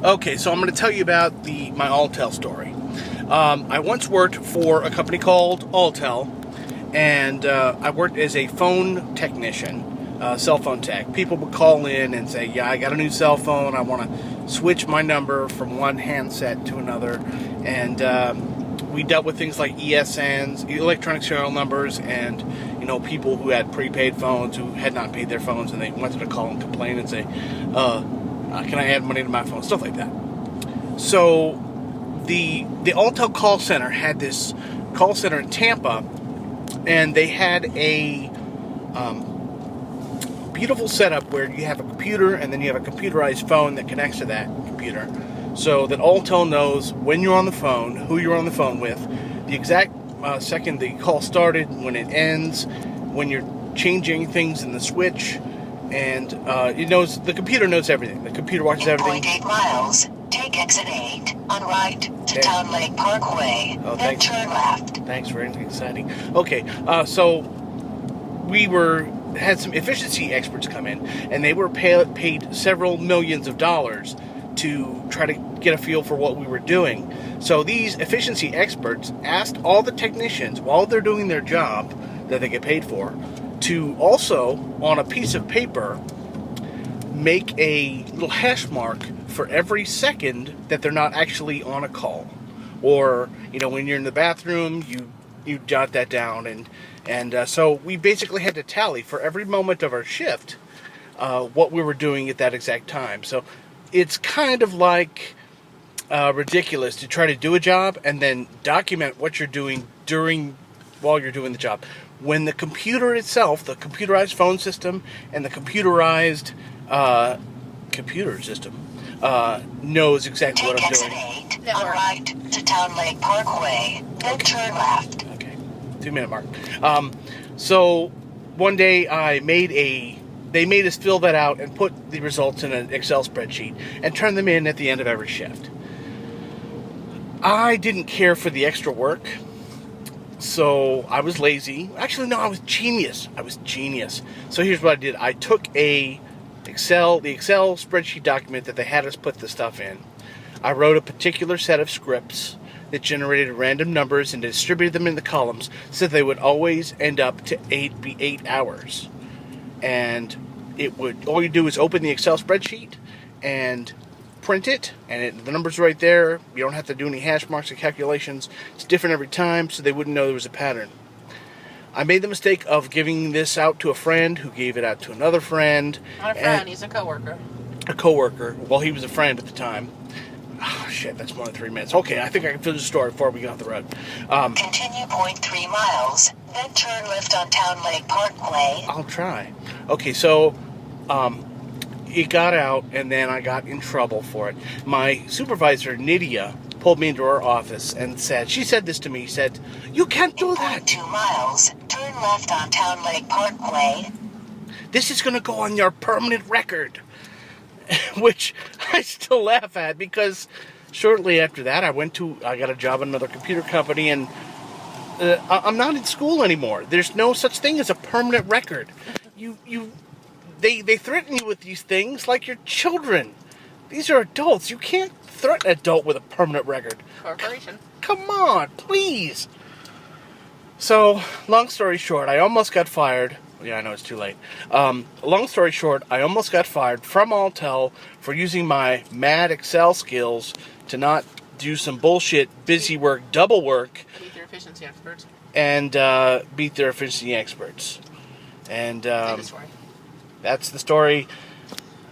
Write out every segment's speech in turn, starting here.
Okay, so I'm going to tell you about my Alltel story. I once worked for a company called Alltel, and I worked as a phone technician, cell phone tech. People would call in and say, yeah, I got a new cell phone. I want to switch my number from one handset to another. And we dealt with things like ESNs, electronic serial numbers, and people who had prepaid phones who had not paid their phones, and they wanted to call and complain and say, can I add money to my phone? Stuff like that. So the Alltel call center had this call center in Tampa, and they had a beautiful setup where you have a computer and then you have a computerized phone that connects to that computer, so that Alltel knows when you're on the phone, who you're on the phone with, the exact second the call started, when it ends, when you're changing things in the switch. And the computer knows everything. The computer watches everything. 8.8 miles. Take exit 8 on right to Town Lake Parkway. Then turn left. Thanks, very exciting. Okay, so we had some efficiency experts come in, and they were paid several millions of dollars to try to get a feel for what we were doing. So these efficiency experts asked all the technicians, while they're doing their job that they get paid for, to also, on a piece of paper, make a little hash mark for every second that they're not actually on a call. Or, when you're in the bathroom, you jot that down. And so we basically had to tally for every moment of our shift what we were doing at that exact time. So it's kind of like ridiculous to try to do a job and then document what you're doing while you're doing the job, when the computer itself, the computerized phone system and the computerized computer system knows exactly what I'm doing. Take exit 8 on right to Town Lake Parkway, then turn left. Okay, 2-minute mark. So one day they made us fill that out and put the results in an Excel spreadsheet and turn them in at the end of every shift. I didn't care for the extra work, so I was lazy. Actually, no, I was genius. So here's what I did. I took the Excel spreadsheet document that they had us put the stuff in. I wrote a particular set of scripts that generated random numbers and distributed them in the columns so they would always end up to 8 hours. And all you do is open the Excel spreadsheet and print it, and the number's right there. You don't have to do any hash marks or calculations. It's different every time, so they wouldn't know there was a pattern. I made the mistake of giving this out to a friend who gave it out to another friend. Not a friend, he's a coworker. A coworker. Well, he was a friend at the time. Oh, shit, that's more than 3 minutes. Okay, I think I can finish the story before we get off the road. Continue 0.3 miles, then turn left on Town Lake Parkway. I'll try. Okay, so it got out, and then I got in trouble for it. My supervisor, Nydia, pulled me into her office and she said this to me. She said, "You can't do that. 2 miles, turn left on Town Lake Parkway. This is going to go on your permanent record." Which I still laugh at, because shortly after that I got a job at another computer company, and I'm not in school anymore. There's no such thing as a permanent record. They threaten you with these things like you're children. These are adults. You can't threaten an adult with a permanent record. Corporation. Come on, please. So, long story short, I almost got fired. Yeah, I know it's too late. Long story short, I almost got fired from Alltel for using my mad Excel skills to not do some bullshit busy work, double work. Beat their efficiency experts. And beat their efficiency experts. And Story. That's the story.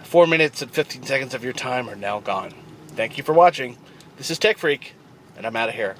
4 minutes and 15 seconds of your time are now gone. Thank you for watching. This is Tech Freak, and I'm out of here.